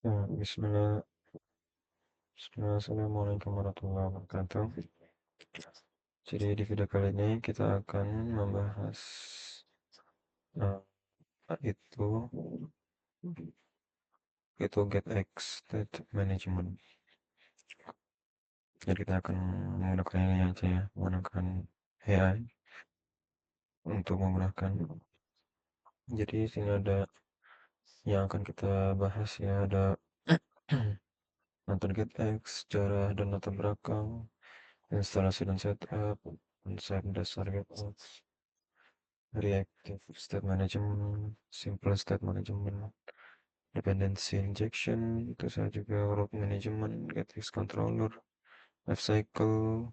Ya, Bismillah, Assalamualaikum warahmatullahi wabarakatuh. Jadi di video kali ini kita akan membahas uh, itu GetX State Management. Jadi kita akan menggunakan ini aja ya, menggunakan AI untuk memudahkan. Jadi di sini ada yang akan kita bahas ya, ada nonton GetX, sejarah dan latar belakang, instalasi dan setup, konsep dasar GetX, reactive state management, simple state management, dependency injection, itu saya juga work management, GetX controller, lifecycle,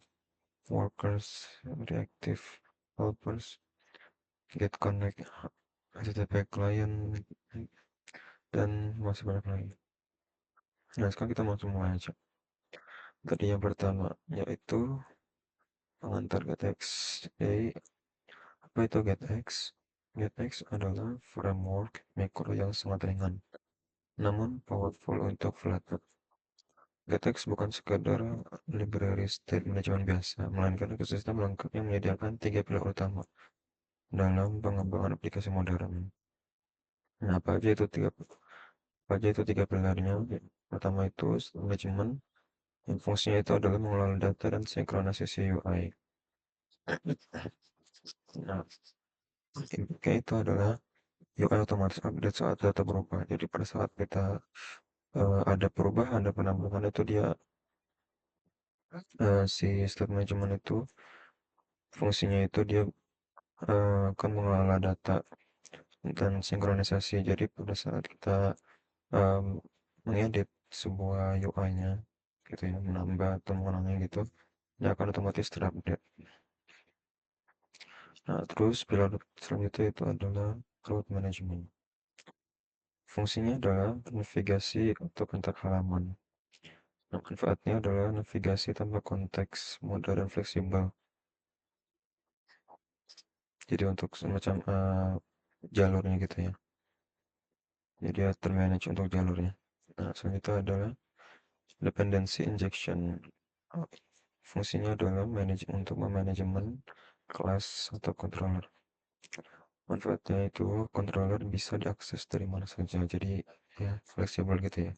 workers, reactive helpers, get connect, HTTP client, dan masih banyak lagi. Nah, sekarang kita langsung mulai aja. Tadi yang pertama, yaitu pengantar GetX. Jadi, apa itu GetX? GetX adalah framework mikro yang sangat ringan, namun powerful untuk Flutter. GetX bukan sekadar library state management biasa, melainkan ekosistem lengkap yang menyediakan tiga pilar utama dalam pengembangan aplikasi modern. Nah, apa aja itu tiga pilarnya? Pertama itu manajemen, yang fungsinya itu adalah mengelola data dan sinkronisasi UI. Nah, intinya itu adalah UI otomatis update saat data berubah. Jadi pada saat kita ada perubahan, ada penambahan itu dia si state management itu fungsinya itu dia akan mengelola data dan sinkronisasi. Jadi pada saat kita um, mengedit sebuah UI-nya gitu ya, menambah atau mengurangi gitu, dia akan otomatis terupdate. Nah, terus pilar selanjutnya itu adalah route management. Fungsinya adalah navigasi untuk antar halaman. Nah, manfaatnya adalah navigasi tanpa konteks, mudah dan fleksibel. Jadi untuk semacam jalurnya gitu ya. Jadi dia termanage untuk jalurnya. Nah, selanjutnya adalah dependency injection. Oh, fungsinya adalah untuk memanajemen kelas atau controller. Manfaatnya itu controller bisa diakses dari mana saja, jadi ya fleksibel gitu ya.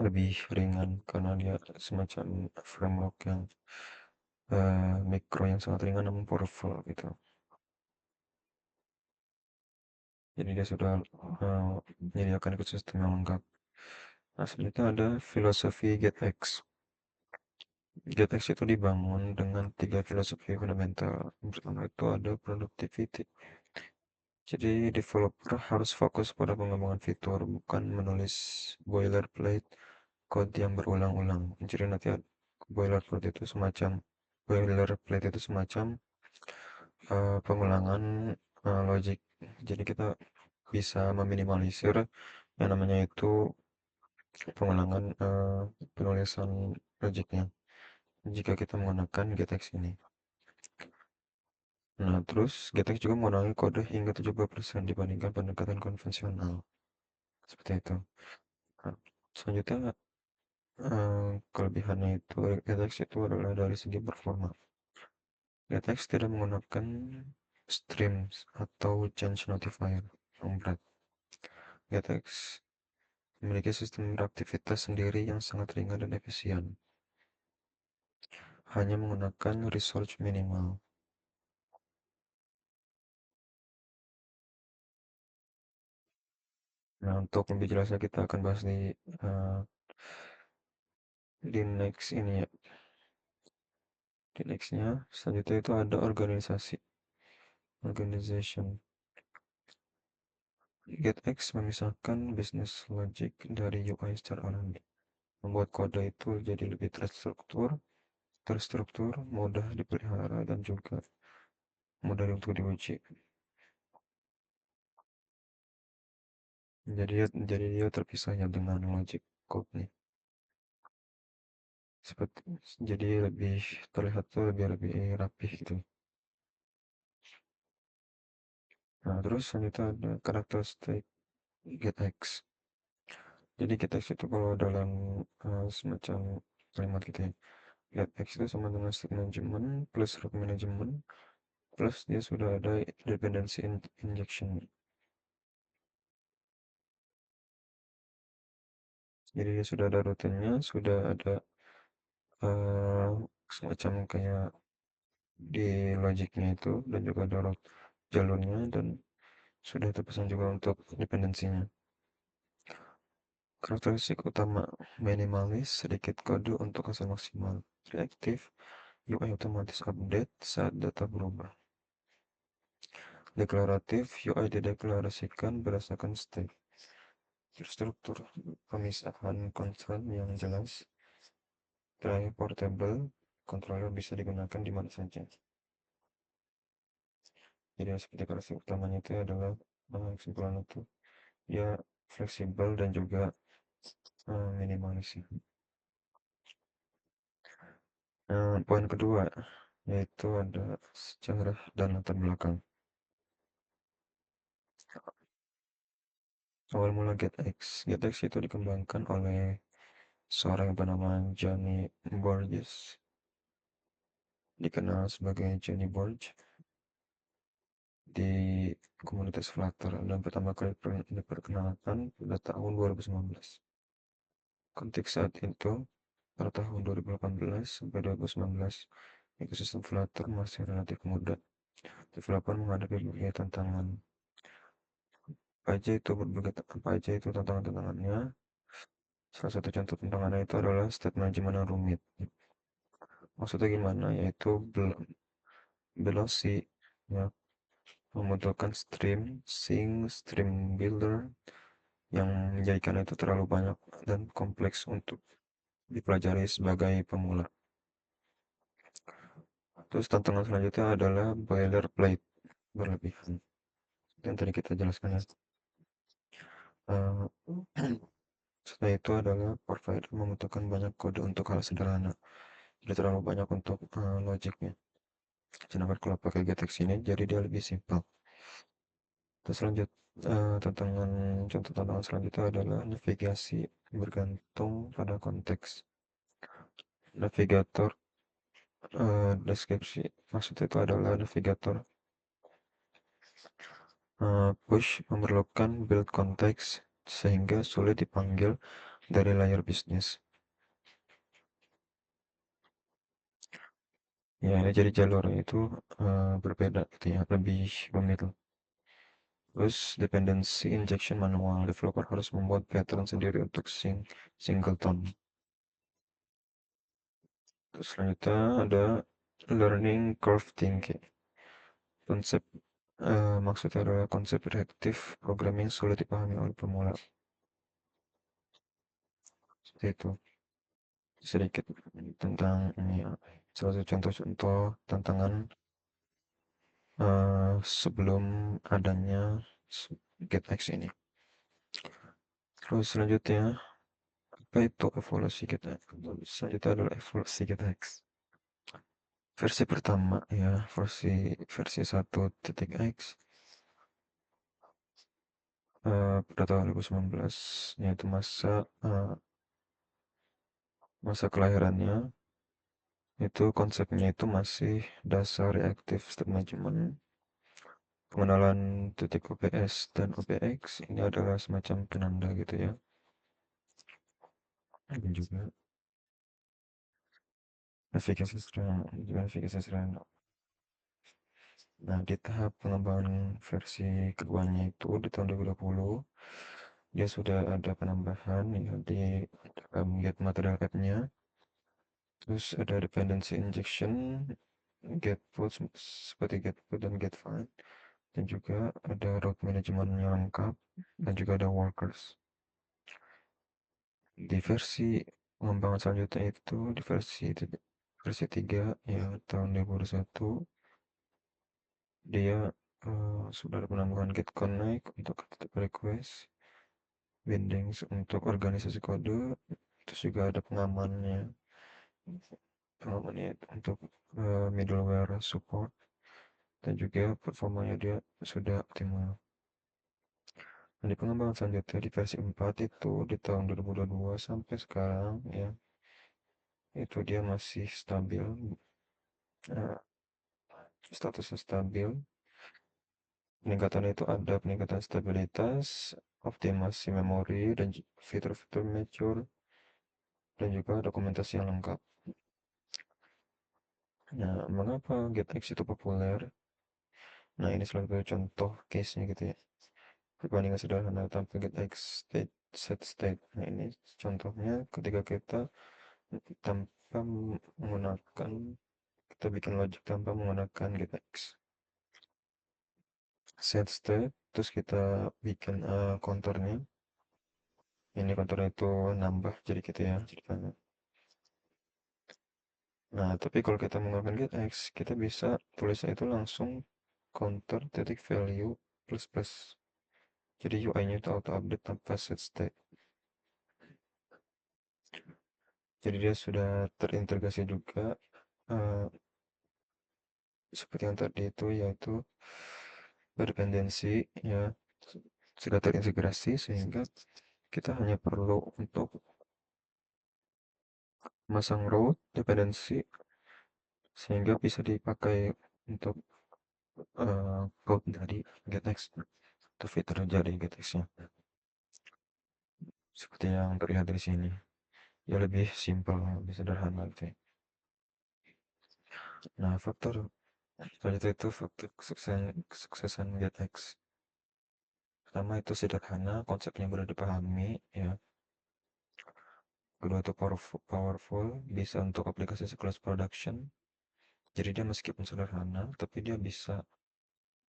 Lebih ringan karena dia semacam framework yang mikro yang sangat ringan namun powerful gitu. Jadi dia sudah menyediakan ekosistem yang lengkap. Nah, selanjutnya ada filosofi GetX. GetX itu dibangun dengan tiga filosofi fundamental. Yang pertama itu ada productivity. Jadi developer harus fokus pada pengembangan fitur, bukan menulis boilerplate code yang berulang-ulang. Jadi nanti boilerplate itu semacam pengulangan logic. Jadi kita bisa meminimalisir yang namanya itu pengulangan penulisan logiknya jika kita menggunakan GTX ini. Nah, terus GTX juga mengurangi kode hingga 70% dibandingkan pendekatan konvensional. Seperti itu. Nah, selanjutnya kelebihannya itu GTX itu adalah dari segi performa. GTX tidak menggunakan streams atau change notifier yang berat. GTX memiliki sistem beraktivitas sendiri yang sangat ringan dan efisien, hanya menggunakan resource minimal. Nah, untuk lebih jelasnya kita akan bahas di next ini ya. Di nextnya, selanjutnya itu ada organisasi, organization. GetX memisahkan business logic dari UI secara alami, membuat kode itu jadi lebih terstruktur, mudah dipelihara, dan juga mudah untuk diuji. Jadi dia terpisahnya dengan logic code nih. Seperti jadi lebih terlihat tuh lebih rapih gitu. Nah, terus selanjutnya ada karakteristik GetX. Jadi GetX itu kalau dalam semacam kalimat gitu ya, GetX itu sama dengan state management plus root management plus dia sudah ada dependency injection. Jadi dia sudah ada rutinnya, sudah ada eh, semacam kayak di logiknya itu, dan juga ada jalurnya, dan sudah terpesan juga untuk dependensinya. Karakteristik utama minimalis, sedikit kode untuk hasil maksimal. Reaktif, UI otomatis update saat data berubah. Deklaratif, UI dideklarasikan berdasarkan state. Terstruktur, pemisahan kontrol yang jelas. Terakhir, portable, controller bisa digunakan di mana saja. Jadi seperti karakteristik utamanya itu adalah kesimpulan itu ya fleksibel dan juga minimalis ya. Poin kedua yaitu ada sejarah dan latar belakang. Awal mula GetX. GetX itu dikembangkan oleh seorang yang bernama Johnny Borges, dikenal sebagai Johnny Borg di komunitas Flutter, dan pertama kali diperkenalkan pada tahun 2019. Konteks saat itu, pada tahun 2018 sampai 2019, ekosistem Flutter masih relatif muda. Developer menghadapi berbagai tantangan. Apa aja itu tantangan-tantangannya? Salah satu contoh tantangannya itu adalah state management yang rumit. Maksudnya gimana? Yaitu velocity, ya, membutuhkan stream, sync, stream builder, yang menjadikan itu terlalu banyak dan kompleks untuk dipelajari sebagai pemula. Terus tantangan selanjutnya adalah boilerplate berlebihan. Yang tadi kita jelaskan ya. Eh, Setelah itu adalah provider membutuhkan banyak kode untuk hal sederhana. Jadi terlalu banyak untuk logiknya. Sedangkan kalau pakai GTX ini, jadi dia lebih simpel. Terus contoh tantangan selanjutnya adalah navigasi bergantung pada konteks. Navigator deskripsi, maksudnya itu adalah navigator push memerlukan build konteks sehingga sulit dipanggil dari layar bisnis. Ya, jadi jalurnya itu berbeda gitu ya, lebih rumit. Terus dependency injection manual, developer harus membuat pattern sendiri untuk singleton. Terus selanjutnya ada learning curve thinking. Konsep maksudnya adalah konsep reaktif programming sulit dipahami oleh pemula. Seperti itu. Sedikit tentang ini ya, salah satu contoh-contoh tantangan sebelum adanya GetX ini. Terus selanjutnya, apa itu evolusi GetX? Selanjutnya adalah evolusi GetX. Versi pertama ya, versi 1.x pada tahun 2019, yaitu masa kelahirannya. Itu konsepnya itu masih dasar reactive state management. Pengenalan titik OPS dan OPX ini adalah semacam penanda gitu ya. Dan juga navigasi sederhana. Nah, di tahap pengembangan versi keduanya itu di tahun 2020, dia sudah ada penambahan ya di dalam get material app-nya. Terus ada dependency injection, get put seperti get put dan get find, dan juga ada route management yang lengkap, dan juga ada workers. Di versi pengembangan selanjutnya itu di versi 3 ya tahun 2021, dia sudah ada penambahan get connect untuk request, bindings untuk organisasi kode, terus juga ada pengamannya untuk middleware support, dan juga performanya dia sudah optimal. Nah, di pengembangan selanjutnya di versi 4 itu di tahun 2022 sampai sekarang ya, itu dia masih stabil, eh, statusnya stabil. Peningkatan itu ada peningkatan stabilitas, optimasi memori, dan fitur-fitur mature, dan juga dokumentasi yang lengkap. Nah, mengapa GetX itu populer? Nah, ini salah satu contoh case-nya gitu ya. Perbandingan sederhana tanpa GetX state, set state. Nah, ini contohnya ketika kita tanpa menggunakan, kita bikin logic tanpa menggunakan GetX. Set state, terus kita bikin konturnya. Ini konturnya itu nambah jadi gitu ya ceritanya. Nah, tapi kalau kita menggunakan getX, kita bisa tulisnya itu langsung counter titik value plus plus. Jadi UI-nya itu auto update tanpa set state. Jadi dia sudah terintegrasi juga eh, seperti yang tadi itu yaitu berdependensi ya sudah terintegrasi sehingga kita hanya perlu untuk masang row dependensi sehingga bisa dipakai untuk code dari getX atau fitur dari getX-nya. Seperti yang terlihat dari sini. Ya lebih simpel, lebih sederhana gitu ya. Nah, faktor selanjutnya itu faktor kesuksesan GetX. Pertama itu sederhana, konsepnya mudah dipahami, ya. Kedua itu powerful, bisa untuk aplikasi sekelas production. Jadi dia meskipun sederhana, tapi dia bisa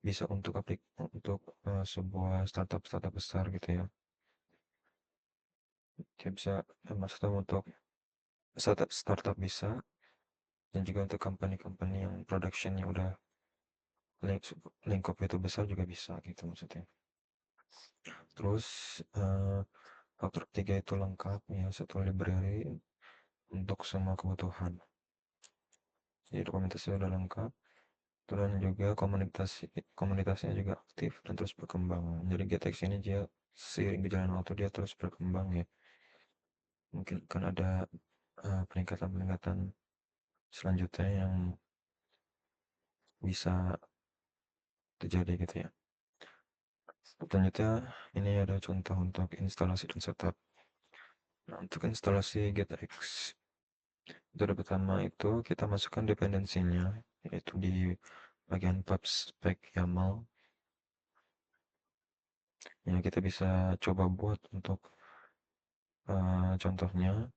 bisa untuk untuk sebuah startup besar gitu ya. Dia bisa maksudnya untuk startup bisa dan juga untuk company-company yang productionnya udah link lingkup itu besar juga bisa gitu maksudnya. Terus faktor ketiga itu lengkap ya, satu library untuk semua kebutuhan. Jadi dokumentasi udah lengkap, dan juga komunitasnya juga aktif dan terus berkembang. Jadi GTX ini dia seiring berjalan waktu dia terus berkembang ya. Mungkin akan ada peningkatan-peningkatan selanjutnya yang bisa terjadi gitu ya. Selanjutnya ini ada contoh untuk instalasi dan setup. Nah, untuk instalasi GTX metode pertama itu kita masukkan dependensinya yaitu di bagian pub spec YAML. Ya, kita bisa coba buat untuk contohnya.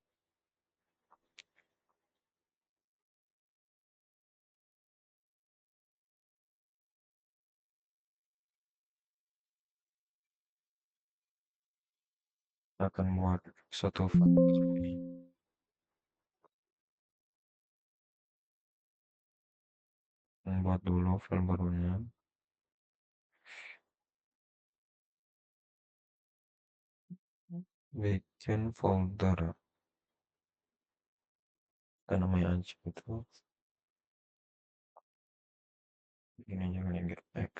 Akan buat suatu file, membuat dulu file barunya, bikin folder, kita namanya aja itu, ini jangan getX,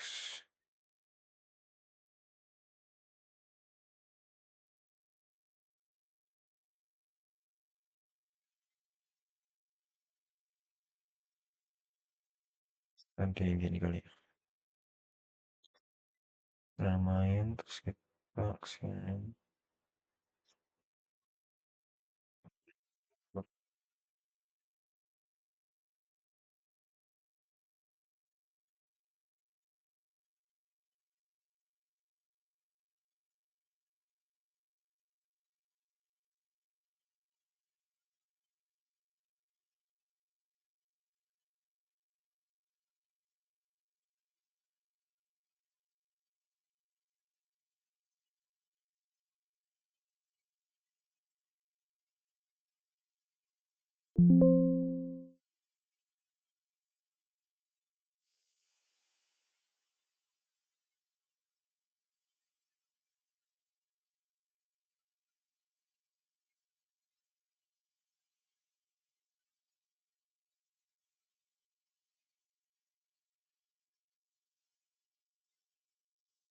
nanti gini kali ya, namain terus kita sini,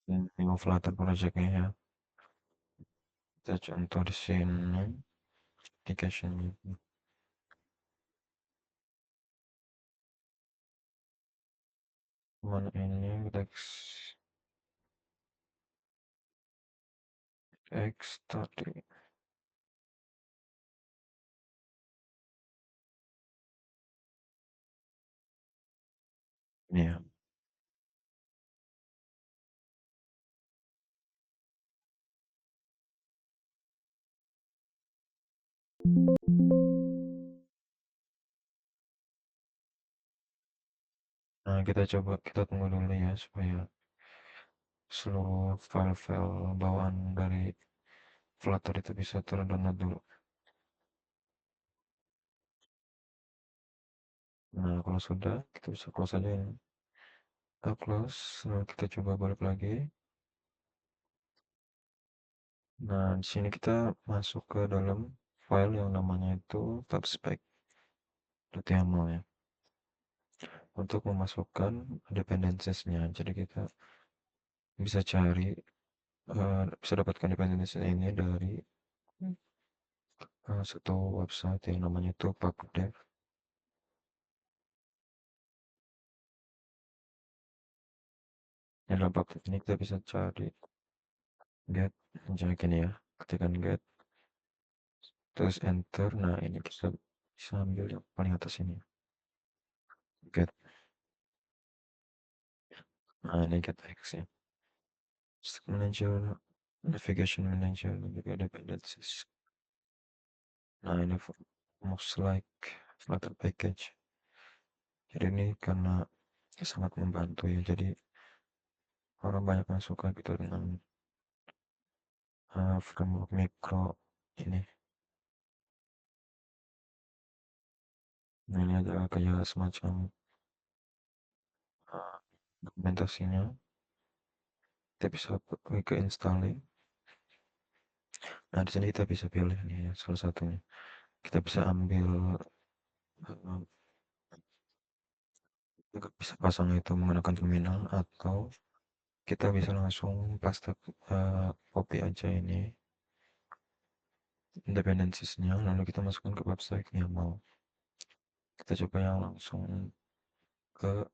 New Flutter project-nya ya. Kita contoh di sini application-nya. Mana ini text tadi. Ini ya. Nah, kita tunggu dulu ya supaya seluruh file-file bawaan dari Flutter itu bisa terdownload dulu. Nah, kalau sudah, kita bisa close aja ini. Kita close, nah kita coba balik lagi. Nah, di sini kita masuk ke dalam file yang namanya itu pubspec.yaml ya. Untuk memasukkan dependencies-nya. Jadi kita bisa cari, bisa dapatkan dependencies ini dari satu website yang namanya itu pubdev. Di dalam pubdev ini kita bisa cari get, misalnya gini ya, ketikkan get, terus enter. Nah, ini kita bisa ambil yang paling atas ini, get. Nah, ini get X ya. Manager, navigation manager, juga dependencies. Nah, ini most like Flutter package. Jadi ini karena sangat membantu ya. Jadi orang banyak yang suka gitu dengan framework mikro ini. Nah, ini ada kayak semacam uh, dokumentasinya. Kita bisa ke installing. Nah, di sini kita bisa pilih nih ya, salah satunya. Kita bisa ambil, uh, kita bisa pasang itu menggunakan terminal atau kita bisa langsung paste, copy aja ini dependencies-nya lalu kita masukkan ke website yang mau. Kita coba yang langsung ke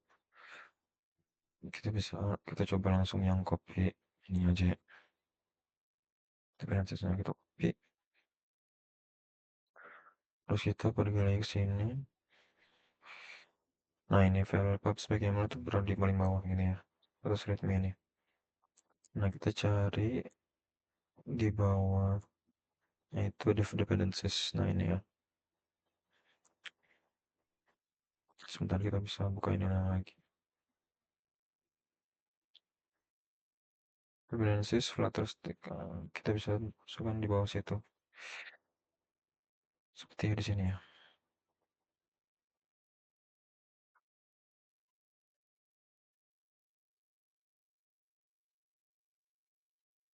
kita coba langsung yang copy ini aja ya, dependencies-nya kita copy. Terus kita pergi lagi ke sini. Nah, ini file pubspec yang mana tuh berada di paling bawah gini ya. Terus readme ini. Nah, kita cari di bawah itu dependencies. Nah, ini ya. Sebentar kita bisa buka ini lagi. Dependencies Flutter Stack. Kita bisa masukkan di bawah situ. Seperti di sini ya.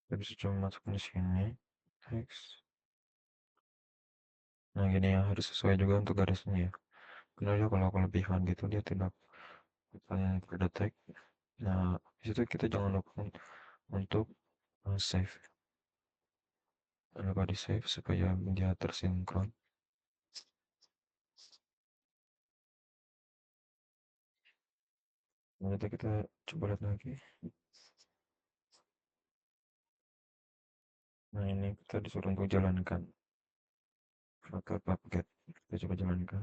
Kita bisa coba masukkan di sini. Text. Nah, gini ya, harus sesuai juga untuk garisnya ya. Karena dia kalau kelebihan gitu dia tidak akan terdetek. Nah, disitu kita jangan lupa untuk save. Jangan lupa di save supaya dia tersinkron. Nah, kita coba lihat lagi. Nah, ini kita disuruh untuk jalankan Flutter Puppet. Kita coba jalankan.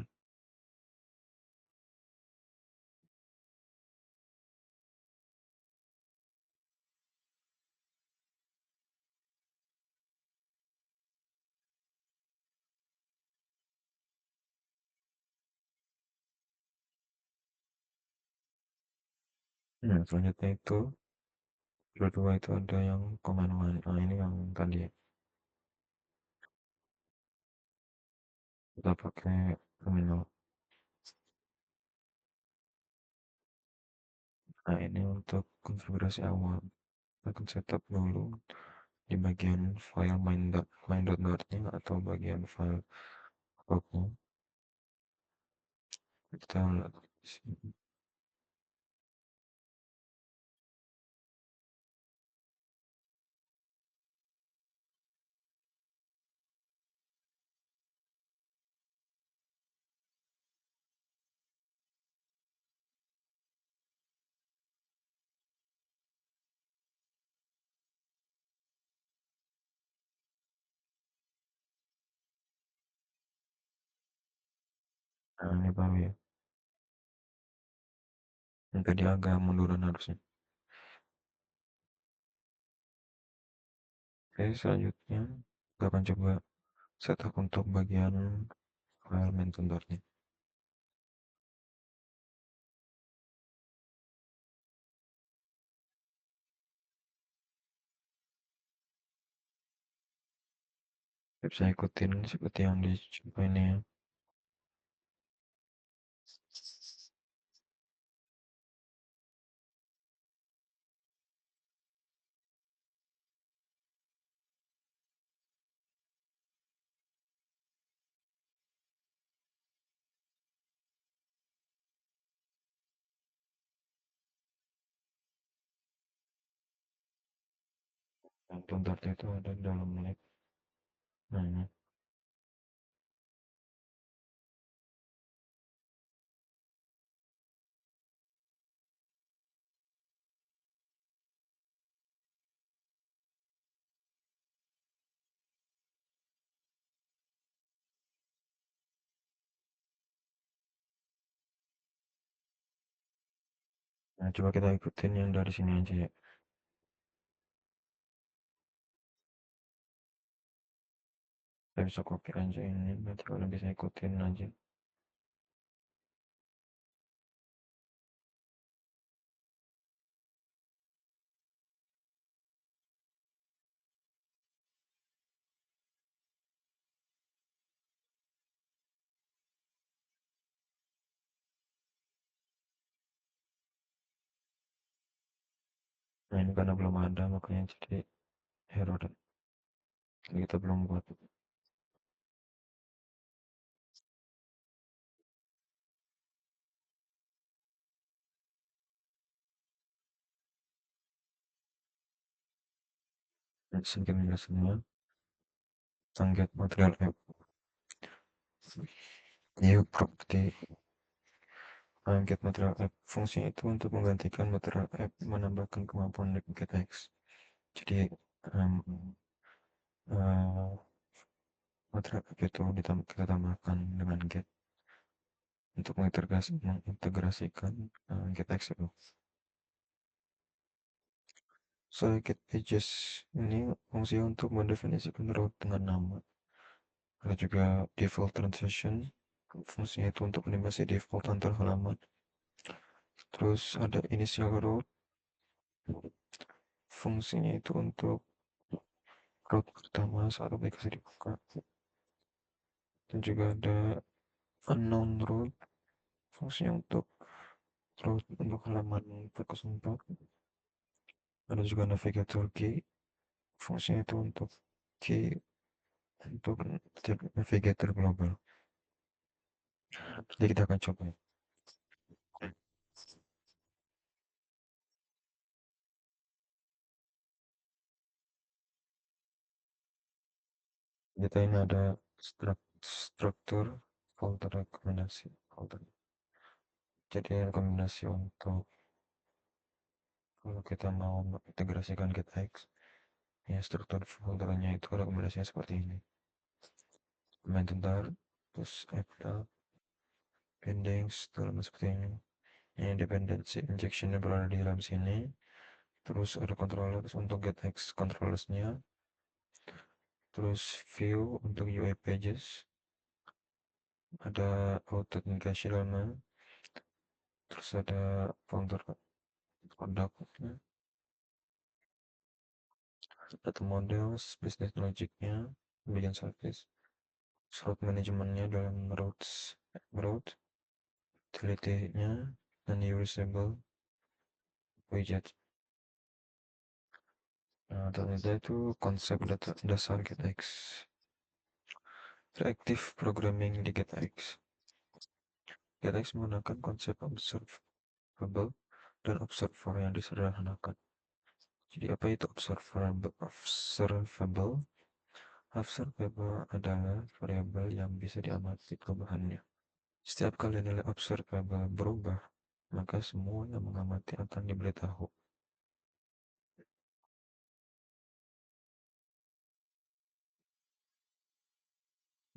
Nah, selanjutnya itu kedua itu ada yang command line. Nah, ini yang tadi kita pakai terminal. Nah, ini untuk konfigurasi awal. Kita akan setup dulu di bagian file main.nya atau bagian file apapun. Kita lihat di sini. Nah, ini baru ya. Tadi agak munduran harusnya. Oke, selanjutnya kita akan coba setup untuk bagian file main contornya. Bisa ikutin seperti yang dicoba ini ya. Dan contornya itu ada di dalam lab. Nah, ini. Nah, coba kita ikutin yang dari sini aja ya. Saya bisa copy aja ini, nanti kalian bisa ikutin aja. Nah, ini karena belum ada, makanya jadi error. Jadi kita belum buat. Nah, sedikit penjelasannya, tangget material app. New property get material app. Fungsinya itu untuk menggantikan material app, menambahkan kemampuan dari GetX. Jadi, um, uh, material app itu kita tambahkan dengan get untuk mengintegrasikan GetX itu. So, get pages ini fungsi untuk mendefinisikan route dengan nama. Ada juga default transition, fungsinya itu untuk animasi default antar halaman. Terus ada initial route, fungsinya itu untuk route pertama saat aplikasi dibuka. Dan juga ada unknown route, fungsinya untuk route untuk halaman 404. Ada juga navigator key, fungsinya itu untuk key untuk navigator global. Jadi kita akan coba. Kita ini ada struktur folder rekomendasi folder. Jadi rekomendasi untuk kalau kita mau mengintegrasikan GetX, ya struktur foldernya itu rekomendasinya seperti ini. Komentar, terus Apple, pending, seperti ini. Ini dependency injection yang berada di dalam sini. Terus ada controllers untuk GetX controllersnya. Terus view untuk UI pages. Ada authentication element. Terus ada folder produknya. Data model, business logicnya, bagian service. Slot manajemennya dalam route, utility-nya, dan usable widget. Nah, ternyata itu konsep dasar GetX. Reactive programming di GetX. GetX menggunakan konsep observable dan observer yang disederhanakan. Jadi apa itu observable? Observable adalah variabel yang bisa diamati perubahannya. Setiap kali nilai observable berubah, maka semua yang mengamati akan diberitahu.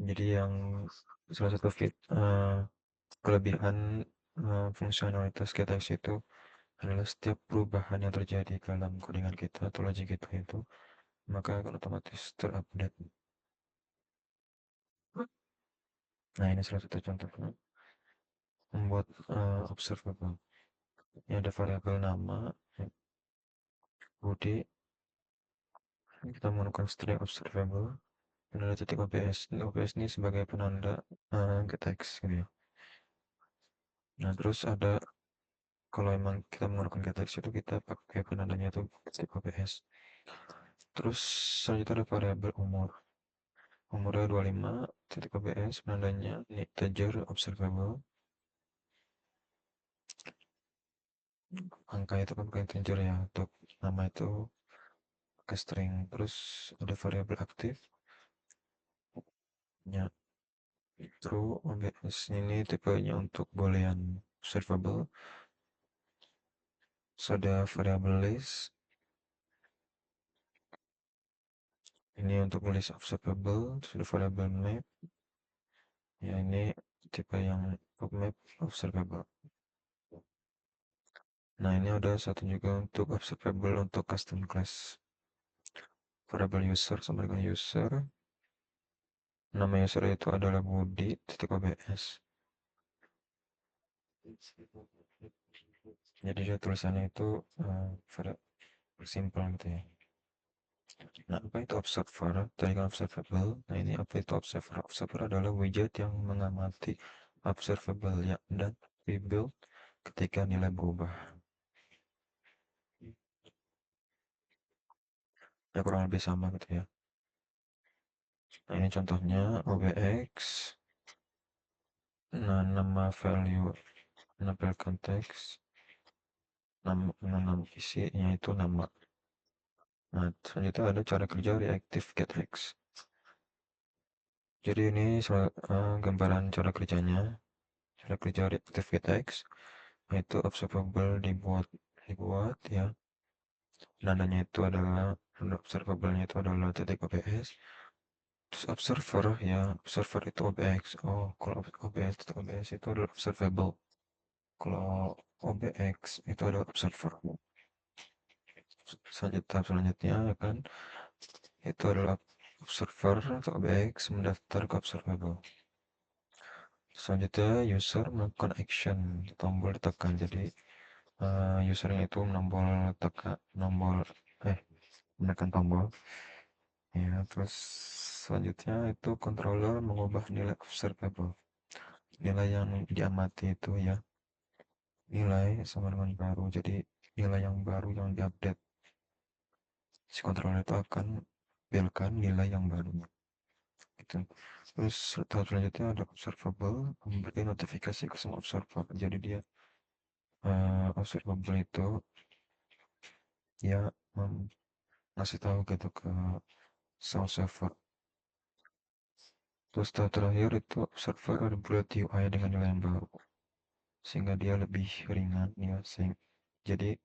Jadi yang salah satu Kelebihan fungsionalitas GTX itu adalah setiap perubahan yang terjadi dalam codingan kita atau logic kita itu maka akan otomatis terupdate. Nah, ini salah satu contohnya membuat observable. Ini ada variabel nama ya, body, kita menggunakan string observable dan ada titik OBS. OBS ini sebagai penanda GTX gitu ya. Nah, terus ada kalau emang kita menggunakan GTX itu kita pakai penandanya itu titik OBS. Terus selanjutnya ada variabel umur. Umurnya 25, titik OBS, penandanya ini integer observable. Angka itu kan pakai integer ya, untuk nama itu pakai string. Terus ada variabel aktif, ya true OBS ini tipenya untuk boolean observable. Terus ada variabel list, ini untuk list observable. Terus ada variabel map, ya ini tipe yang map observable. Nah, ini ada satu juga untuk observable untuk custom class. Variabel user sama dengan user. Nama user itu adalah budi titik OBS. Jadi dia tulisannya itu simple gitu ya. Nah, apa itu observer? Tadi kan observable. Nah, ini apa itu observer? Observer adalah widget yang mengamati observable ya dan rebuild ketika nilai berubah. Ya kurang lebih sama gitu ya. Nah, ini contohnya OBX. Nah, nama value menampilkan teks. Nama isinya itu nama. Nah, selanjutnya ada cara kerja reactive getX. Jadi ini gambaran cara kerjanya. Cara kerja reactive getX yaitu observable dibuat ya. Nadanya itu adalah observable-nya itu adalah titik OBS. Terus observer ya, observer itu OBX. Oh, kalau OBS titik OBS itu adalah observable. Kalau OBX itu adalah observer. Selanjutnya ya kan itu adalah observer atau OBX mendaftar ke observable. Selanjutnya user melakukan action, tombol ditekan. Jadi usernya itu menekan tombol. Ya, terus selanjutnya itu controller mengubah nilai observable. Nilai yang diamati itu ya, nilai sama dengan baru. Jadi nilai yang baru yang diupdate. Si controller itu akan tampilkan nilai yang baru. Gitu. Terus tahap selanjutnya ada observable memberi notifikasi ke semua observer. Jadi dia observable itu ya ngasih tahu gitu ke sound server. Terus tahap terakhir itu observer buat UI dengan nilai yang baru sehingga dia lebih ringan ya jadi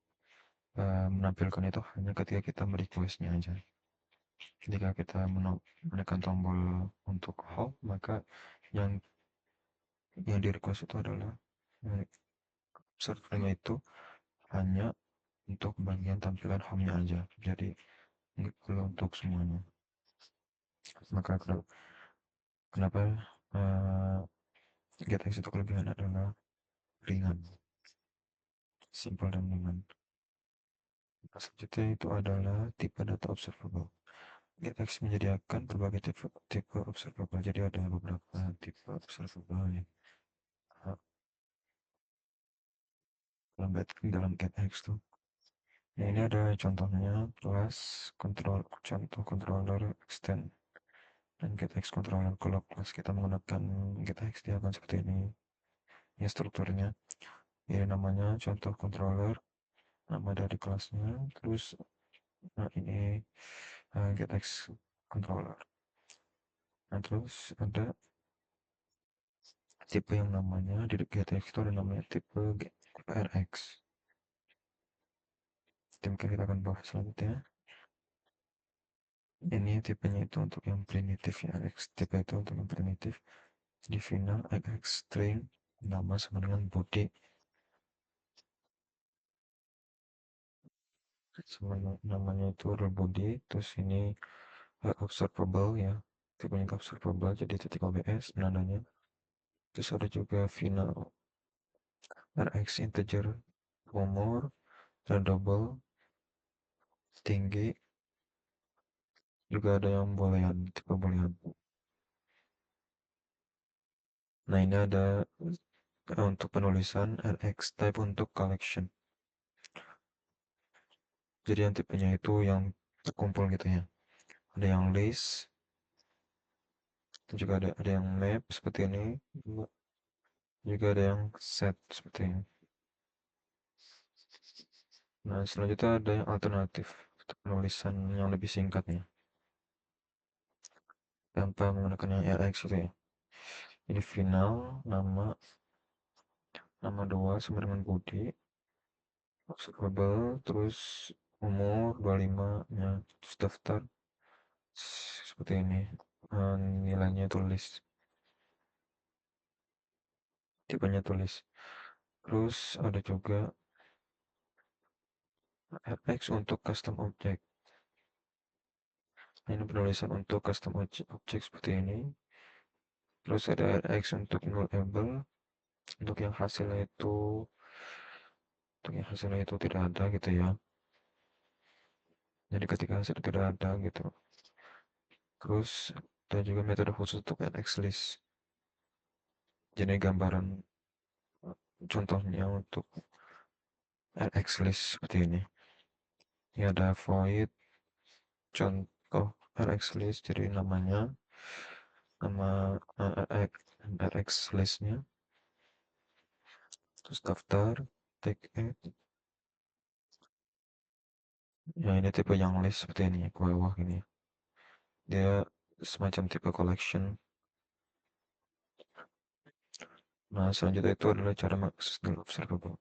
menampilkan itu hanya ketika kita merequestnya aja. Ketika kita menekan tombol untuk home maka yang di request itu adalah servernya itu hanya untuk bagian tampilan home-nya aja, jadi nggak perlu untuk semuanya. Maka kenapa uh, GTX itu kelebihan adalah ringan, simple dan ringan. Selanjutnya itu adalah tipe data observable. GTX menyediakan berbagai tipe observable, jadi ada beberapa tipe observable ya. Dalam GTX tuh. Nah, ini ada contohnya kelas contoh controller extend dan GTX controller. Kalau kelas kita menggunakan GTX dia akan seperti ini. Ini strukturnya. Ini namanya contoh controller, nama dari kelasnya. Terus nah ini GTX controller. Nah, terus ada tipe yang namanya di GTX itu ada namanya tipe RX. Mungkin kita akan bahas selanjutnya. Ini tipenya itu untuk yang primitif ya, X tipe itu untuk yang primitif. Di final XX string nama sama dengan body sama namanya itu real body, terus ini observable ya, tipenya observable jadi titik OBS nadanya. Terus ada juga final RX integer, umur, readable, tinggi, juga ada yang boolean, tipe boolean. Nah ini ada untuk penulisan RX type untuk collection. Jadi yang tipenya itu yang terkumpul gitu ya. Ada yang list, juga ada yang map seperti ini, juga ada yang set seperti ini. Nah selanjutnya ada yang alternatif untuk penulisan yang lebih singkatnya tanpa menggunakan yang RX gitu ya. Jadi final, nama 2 sama dengan body, observable, terus umur 25 nya, terus daftar seperti ini. Nilainya tulis, tipenya tulis. Terus ada juga RX untuk custom object. Nah, ini penulisan untuk custom object seperti ini. Terus ada RX untuk nullable, untuk yang hasilnya itu tidak ada gitu ya. Jadi ketika hasil tidak ada gitu. Terus ada juga metode khusus untuk NX list. Jadi gambaran contohnya untuk NX list seperti ini. Ini ada void contoh RX list, jadi nama RX listnya, terus daftar, tag it. Ya ini tipe yang list seperti ini, ke bawah ini. Dia semacam tipe collection. Nah selanjutnya itu adalah cara mengakses observable.